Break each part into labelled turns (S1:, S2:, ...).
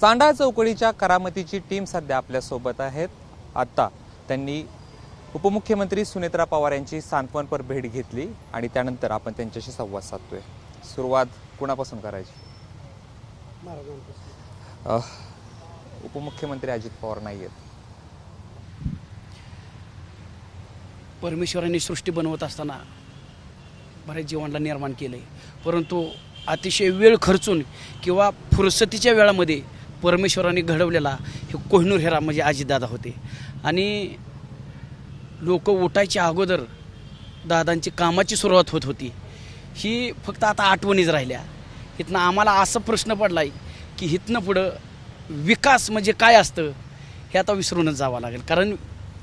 S1: चांडाळ चौकडीच्या करामतीची team सध्या आपल्यासोबत आहेत। आता त्यांनी उपमुख्यमंत्री सुनेत्रा पवार यांची सांत्वनपर भेट घेतली आणि त्यानंतर आपण त्यांच्याशी संवाद साधतोय। सुरुवात कुणापासून करायची? उपमुख्यमंत्री अजित पवार नाही आहेत।
S2: परमेश्वरांनी सृष्टी बनवत असताना बऱ्याच जीवांना निर्माण केले, परंतु अतिशय वेळ खर्चून किंवा फुरसतीच्या वेळामध्ये परमेश्वरांनी घडवलेला हे कोहिनूर हेरा म्हणजे अजितदादा होते। आणि लोक उठायच्या अगोदर दादांची कामाची सुरुवात होत होती। ही फक्त आता आठवणीच राहिल्या। इथनं आम्हाला असा प्रश्न पडला आहे की इथनं पुढं विकास म्हणजे काय असतं हे आता विसरूनच जावं लागेल। कारण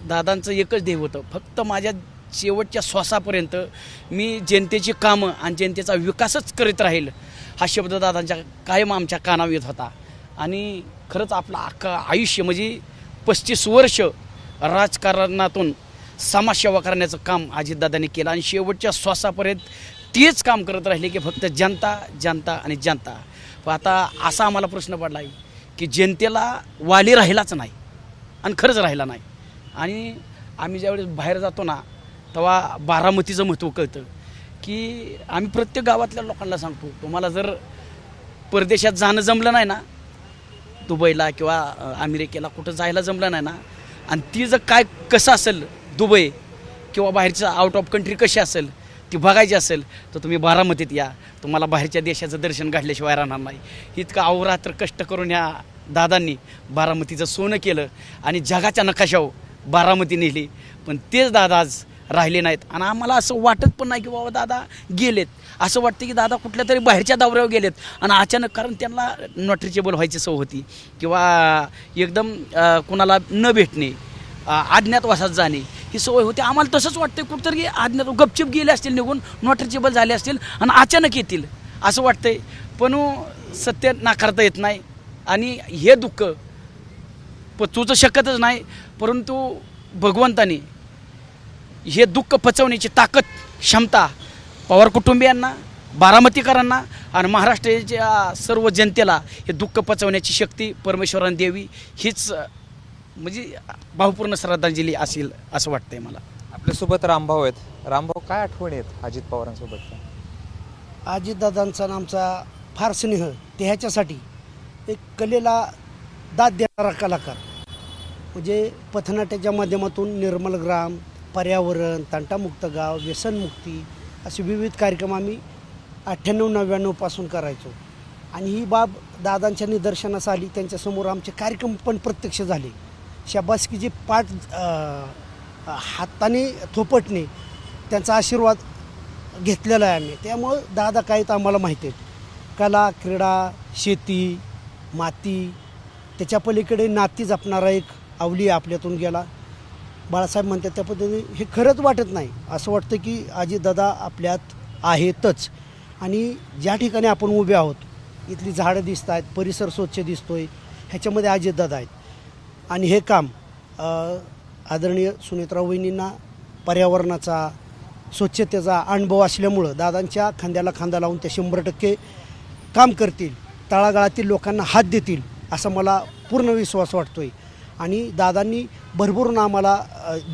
S2: दादांचं एकच ध्येय होतं, फक्त माझ्या शेवटच्या श्वासापर्यंत मी जनतेची कामं आणि जनतेचा विकासच करीत राहील हा शब्द दादांच्या कायम आमच्या कानावर येत होता। आणि खरंच आपलं अख्खं आयुष्य म्हणजे 35 वर्ष राजकारणातून समाजसेवा करण्याचं काम अजितदादांनी केलं आणि शेवटच्या श्वासापर्यंत तेच काम करत राहिले की फक्त जनता जनता आणि जनता। पण आता असा आम्हाला प्रश्न पडला आहे की जनतेला वाली राहिलाच नाही आणि खरंच राहिला नाही। आणि आम्ही ज्यावेळेस बाहेर जातो ना तेव्हा बारामतीचं महत्त्व कळतं की आम्ही प्रत्येक गावातल्या लोकांना सांगतो, तुम्हाला जर परदेशात जाणं जमलं नाही ना, दुबईला किंवा अमेरिकेला कुठं जायला जमलं नाही ना, आणि ती जर काय कसं असेल दुबई किंवा बाहेरचं आउट ऑफ कंट्री कशी असेल ती बघायची असेल तर तुम्ही बारामतीत या, तुम्हाला बाहेरच्या देशाचं दर्शन घडल्याशिवाय राहणार नाही। इतकं अहोरात्र कष्ट करून या दादांनी बारामतीचं सोनं केलं आणि जगाच्या नकाशावर बारामती नेली, पण तेच दादा आज राहिले नाहीत। आणि आम्हाला असं वाटत पण नाही की बाबा दादा गेलेत, असं वाटतं की दादा कुठल्या तरी बाहेरच्या दौऱ्यावर गेलेत आणि अचानक, कारण त्यांना नॉट रिचेबल व्हायची सवय होती किंवा एकदम कुणाला न भेटणे, अज्ञातवासात जाणे ही सवय होती। आम्हाला तसंच वाटतं कुठंतरी अज्ञात गपचिप गेले असतील, निघून नॉट रिचेबल झाले असतील आणि अचानक येतील असं वाटतंय। पण सत्य नाकारता येत नाही आणि हे दुःख पचवूच शकतच नाही, परंतु भगवंताने हे दुःख पचवण्याची ताकद क्षमता पवार कुटुंबियांना, बारामतीकरांना आणि महाराष्ट्राच्या सर्व जनतेला हे दुःख पचवण्याची शक्ती परमेश्वराने द्यावी, हीच म्हणजे भावपूर्ण श्रद्धांजली असेल असं वाटतंय मला।
S1: आपल्यासोबत रामभाऊ आहेत। रामभाऊ, काय आठवणी आहेत अजित पवारांसोबत?
S3: अजितदादांचा आणि आमचा फार स्नेह, ते ह्याच्यासाठी एक कलेला दाद देणारा कलाकार, म्हणजे पथनाट्याच्या माध्यमातून निर्मल ग्राम, पर्यावरण, तंटामुक्त गाव, व्यसनमुक्ती असे विविध कार्यक्रम आम्ही 98-99 पासून करायचो। आणि ही बाब दादांच्या निदर्शनास आली, त्यांच्यासमोर आमचे कार्यक्रम पण प्रत्यक्ष झाले। शाबासकीचे पाठ हाताने थोपटणे, त्यांचा आशीर्वाद घेतलेला आहे आम्ही। त्यामुळं दादा काय तर आम्हाला माहिती आहेत, कला, क्रीडा, शेती, माती, त्याच्या पलीकडे नाती जपणारा एक अवली आपल्यातून गेला। बाळासाहेब म्हणतात त्या पद्धतीने हे खरंच वाटत नाही, असं वाटतं की अजितदादा आपल्यात आहेतच। आणि ज्या ठिकाणी आपण उभे आहोत इथली झाडं दिसत आहेत, परिसर स्वच्छ दिसतोय, ह्याच्यामध्ये अजितदादा आहेत। आणि हे काम आदरणीय सुनेत्रा वहिनींना पर्यावरणाचा, स्वच्छतेचा अनुभव असल्यामुळं दादांच्या खांद्याला खांदा लावून ते 100% काम करतील, तळागाळातील लोकांना हात देतील असा मला पूर्ण विश्वास वाटतोय। आणि दादांनी भरभरून आम्हाला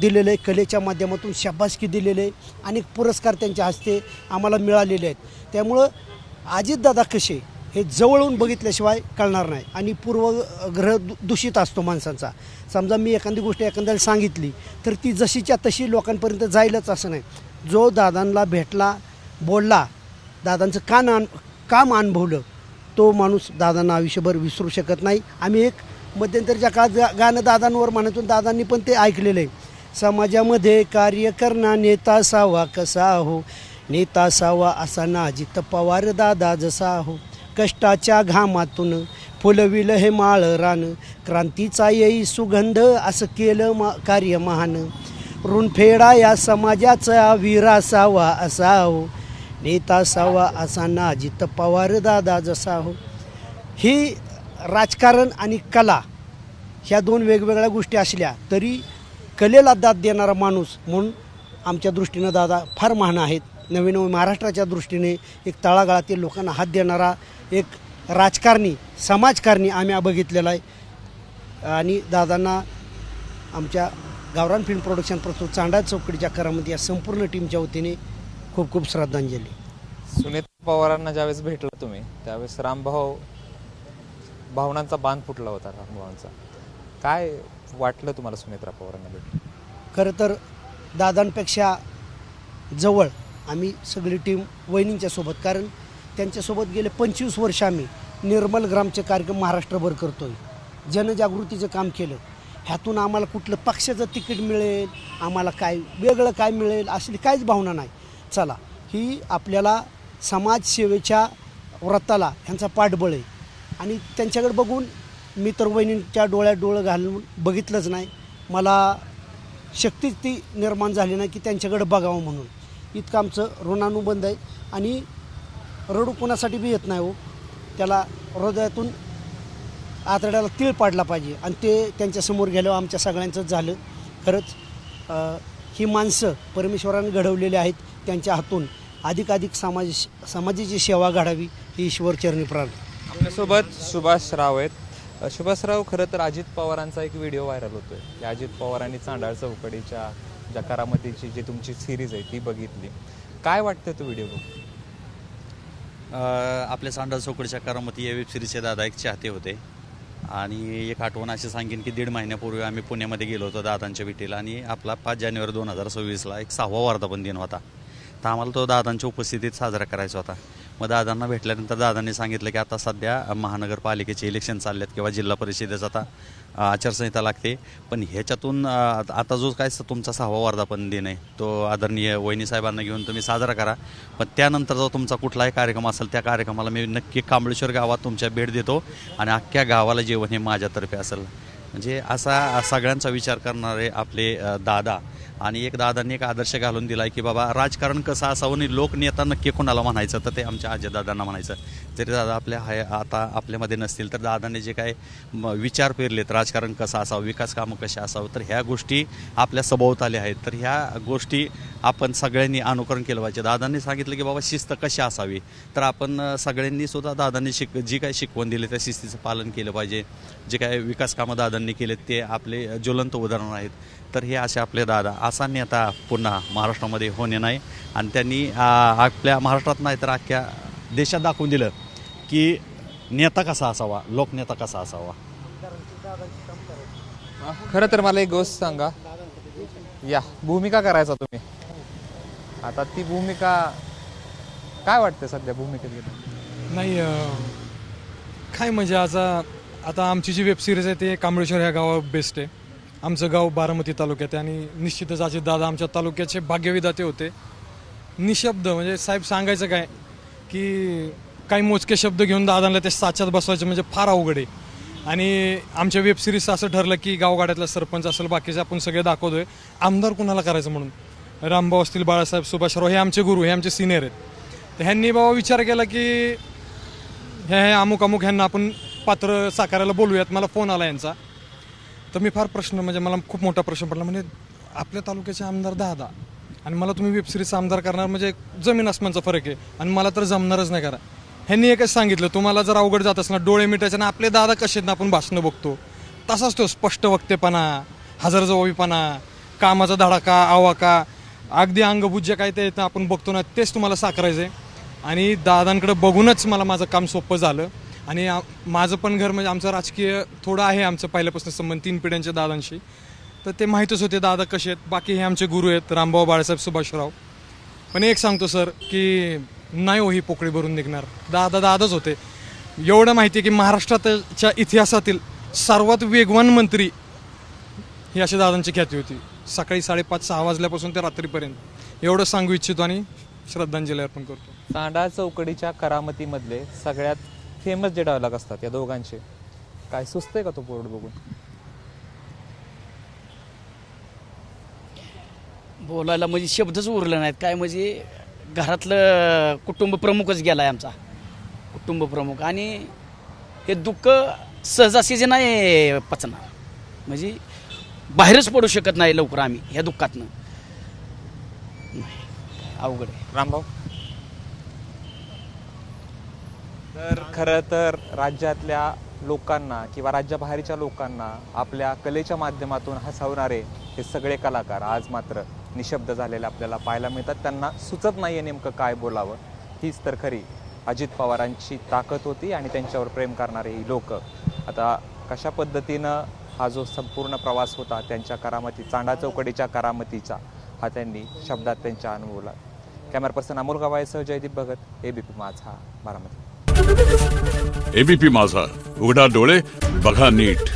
S3: दिलेले, कलेच्या माध्यमातून शाबासकी दिलेले अनेक पुरस्कार त्यांच्या हस्ते आम्हाला मिळालेले आहेत। त्यामुळं अजितदादा कसे हे जवळून बघितल्याशिवाय कळणार नाही। आणि पूर्वग्रह दूषित असतो माणसांचा, समजा मी एखादी गोष्ट एखाद्याला सांगितली तर ती जशीच्या तशी लोकांपर्यंत जाईलच असं नाही। जो दादांना भेटला, बोलला, दादांचं काम अनुभवलं, तो माणूस दादांना आयुष्यभर विसरू शकत नाही। आम्ही एक मध्यंतरीच्या काळात गाणं दादांवर म्हणतून दादांनी पण ते ऐकलेलं आहे, समाजामध्ये कार्य करणार नेता असावा कसा हो, नेता असावा असा ना अजित पवार दादा जसा हो, कष्टाच्या घामातून फुलविलं हे माळ रान, क्रांतीचा येई सुगंध असं केलं कार्य महान, ऋणफेडा या समाजाचा वीर असावा असा हो, नेता असावा असा ना अजित पवार दादा जसा हो। ही राजकारण आणि कला ह्या दोन वेगवेगळ्या गोष्टी असल्या तरी कलेला दाद देणारा माणूस म्हणून आमच्या दृष्टीनं दादा फार महान आहेत। नवीन महाराष्ट्राच्या दृष्टीने एक तळागाळातील लोकांना हात देणारा एक राजकारणी समाजकारणी आम्ही बघितलेला आहे आणि दादांना आमच्या गावरान फिल्म प्रोडक्शन प्रस्तुत चांडा चौकडीच्या करामध्ये या संपूर्ण टीमच्या वतीने खूप खूप श्रद्धांजली.
S1: सुनेत्रा पवारांना ज्यावेळेस भेटला तुम्ही त्यावेळेस रामभाऊ भावनांचा बांध फुटला होता रामभावांचा. काय वाटलं तुम्हाला सुनेत्रा पवारांना भेटलं?
S3: खरं तर दादांपेक्षा जवळ आम्ही सगळी टीम वहिनींच्या सोबत, कारण त्यांच्यासोबत गेले 25 वर्ष आम्ही निर्मल ग्रामचे कार्यक्रम महाराष्ट्रभर करतो आहे, जनजागृतीचं काम केलं. ह्यातून आम्हाला कुठलं पक्षाचं तिकीट मिळेल, आम्हाला काय वेगळं काय मिळेल असली काहीच भावना नाही. चला, ही आपल्याला समाजसेवेच्या व्रताला ह्यांचा पाठबळ आहे आणि त्यांच्याकडे बघून मी तर वहिनींच्या डोळ्यात डोळं घालून बघितलंच नाही. मला शक्तीच ती निर्माण झाली नाही की त्यांच्याकडे बघावं म्हणून. इतकं आमचं ऋणानुबंध आहे आणि रडू कोणासाठी बी येत नाही हो. त्याला हृदयातून आतड्याला तीळ पाडला पाहिजे आणि ते त्यांच्यासमोर गेल्यावर आमच्या सगळ्यांचंच झालं. खरंच ही माणसं परमेश्वराने घडवलेली आहेत. त्यांच्या हातून अधिकाधिक समाजाची सेवा घडावी ही ईश्वरचरणी प्रार्थना.
S1: आपल्यासोबत सुभाष राव आहेत. सुभाष राव, खरं तर अजित पवारांचा एक व्हिडिओ व्हायरल होतोय की अजित पवारांनी चांडाळ चौकडीच्या ज्या करामतीची जी तुमची सिरीज आहे ती बघितली. काय वाटतं तो व्हिडिओ बघून?
S4: आपल्या चांडाळ चौकडीच्या करामती या वेबसिरीजचे दादा एक चाहते होते आणि एक आठवण अशी सांगेन की 1.5 महिन्यापूर्वी आम्ही पुण्यामध्ये गेलो होतो दादांच्या भेटीला आणि आपला 5 जानेवारी 2026ला एक 6वा वर्धापन दिन होता. तर आम्हाला तो दादांच्या उपस्थितीत साजरा करायचा होता. मग दादांना भेटल्यानंतर दादांनी सांगितलं की आता सध्या महानगरपालिकेचे इलेक्शन चालले आहेत किंवा जिल्हा परिषदेचा आता आचारसंहिता लागते, पण ह्याच्यातून आता जो काय तुमचा 6वा वर्धापन दिन आहे तो आदरणीय वहिनी साहेबांना घेऊन तुम्ही साजरा करा. पण त्यानंतर जो तुमचा कुठलाही कार्यक्रम असेल त्या कार्यक्रमाला मी नक्की कांबळेश्वर गावात तुमच्या भेट देतो आणि अख्ख्या गावाला जेवण हे माझ्यातर्फे असेल. म्हणजे असा सगळ्यांचा विचार करणारे आपले दादा आणि एक दादांनी एक आदर्श घालून दिला आहे की बाबा राजकारण कसं असावं आणि लोकनेता नक्की कोणाला म्हणायचं तर ते आमच्या अजयदादांना म्हणायचं. जरी दादा आता आपल्यामध्ये नसतील तर दादांनी जे काय विचार पेरलेत राजकारण कसं असावं, विकास कामं कशी असावं, तर ह्या गोष्टी आपल्या सभोवताल्या आहेत. तर ह्या गोष्टी आपण सगळ्यांनी अनुकरण केलं पाहिजे. दादांनी सांगितलं की बाबा शिस्त कशी असावी, तर आपण सगळ्यांनी सुद्धा दादांनी जी काय शिकवण दिली त्या शिस्तीचं पालन केलं पाहिजे. जे काय विकास कामं दादांनी केलेत ते आपले ज्वलंत उदाहरण आहेत. तर हे असे आपले दादा असा नेता पुन्हा महाराष्ट्रामध्ये होणे नाही आणि त्यांनी आपल्या महाराष्ट्रात नाही तर अख्ख्या देशात दाखवून दिलं की नेता कसा असावा, लोकनेता कसा असावा.
S1: खरं तर मला एक गोष्ट सांगा, या भूमिका करायचा तुम्ही, आता ती भूमिका काय वाटते सध्या भूमिकेत?
S5: नाही काय म्हणजे आता आमची जी वेबसिरीज आहे ते कांबळेश्वर ह्या गावावर बेस्ट आहे. आमचं गाव बारामती तालुक्यात आहे आणि निश्चितच अजित दादा आमच्या तालुक्याचे भाग्यविधाते होते. निशब्द म्हणजे साहेब सांगायचं काय की काही मोजके शब्द घेऊन दादांना ते साच्यात बसवायचं म्हणजे फार अवघड आहे. आणि आमच्या वेबसिरीजचं असं ठरलं की गावगाड्यातला सरपंच असेल बाकीचे आपण सगळे दाखवतोय, आमदार कुणाला करायचं म्हणून. रामभाऊ असतील, बाळासाहेब, सुभाषराव हे आमचे गुरु, हे आमचे सिनियर आहेत. तर ह्यांनी बाबा विचार केला की हे अमुक ह्यांना आपण पात्र साकारायला बोलूयात. मला फोन आला यांचा, तर मी फार मला खूप मोठा प्रश्न पडला. म्हणजे आपल्या तालुक्याचे आमदार दादा आणि मला तुम्ही वेबसिरीजचा आमदार करणार म्हणजे जमीन आसमानचा फरक आहे आणि मला तर जमणारच नाही. करा ह्यांनी एकच सांगितलं, तुम्हाला जर अवघड जात असणार डोळे मिटायचे ना, आपले दादा कसे आहेत ना आपण भाषणं बघतो तसाच तो स्पष्ट वक्तेपणा, हजरजबाबीपणा, कामाचा धडाका, आवाका, अगदी अंगभूत जे काय ते आपण बघतो ना तेच तुम्हाला साकारायचं आहे. आणि दादांकडे बघूनच मला माझं काम सोपं झालं. आणि माझं पण घर म्हणजे आमचं राजकीय थोडं आहे, आमचं पहिल्यापासून संबंध 3 पिढ्यांच्या दादांशी, तर ते माहीतच होते दादा कसे आहेत. बाकी हे आमचे गुरु आहेत रामभाऊ, बाळासाहेब, सुभाषराव. पण एक सांगतो सर की नाही हो ही पोकळी भरून निघणार, दादाच होते. एवढं माहिती आहे की महाराष्ट्राच्या इतिहासातील सर्वात वेगवान मंत्री ही अशा दादांची ख्याती होती. सकाळी 5:30-6 वाजल्यापासून ते रात्रीपर्यंत. एवढं सांगू इच्छितो आणि श्रद्धांजली अर्पण करतो.
S1: चांडाळ चौकडीच्या करामतीमधले सगळ्यात फेमस जे डायलॉग असतात या दोघांचे, काय सुचतंय का तो बोर्ड बघून?
S2: बोलायला म्हणजे शब्दच उरले नाहीत. काय म्हणजे घरातलं कुटुंब प्रमुखच गेला आहे आमचा, कुटुंब प्रमुख. आणि हे दुःख सहजासहजी नाही पचणार, म्हणजे बाहेरच पडू शकत नाही लवकर आम्ही ह्या दुःखातनं. अवघड आहे.
S1: रामभाऊ, तर खरं तर राज्यातल्या लोकांना किंवा राज्याबाहेरच्या लोकांना आपल्या कलेच्या माध्यमातून हसवणारे हे सगळे कलाकार आज मात्र निशब्द झालेले आपल्याला पाहायला मिळतात. त्यांना सुचत नाही आहे नेमकं काय बोलावं. हीच तर खरी अजित पवारांची ताकद होती आणि त्यांच्यावर प्रेम करणारे ही लोक आता कशा पद्धतीनं हा जो संपूर्ण प्रवास होता त्यांच्या करामती, चांडा चौकडीच्या करामतीचा, हा त्यांनी शब्दात त्यांच्या अनुभवला. कॅमेरा पर्सन अमोल गवायसह जयदीप भगत, एबीपी माझा, बारामती.
S6: एबीपी माझा, उघडा डोळे बघा नीट.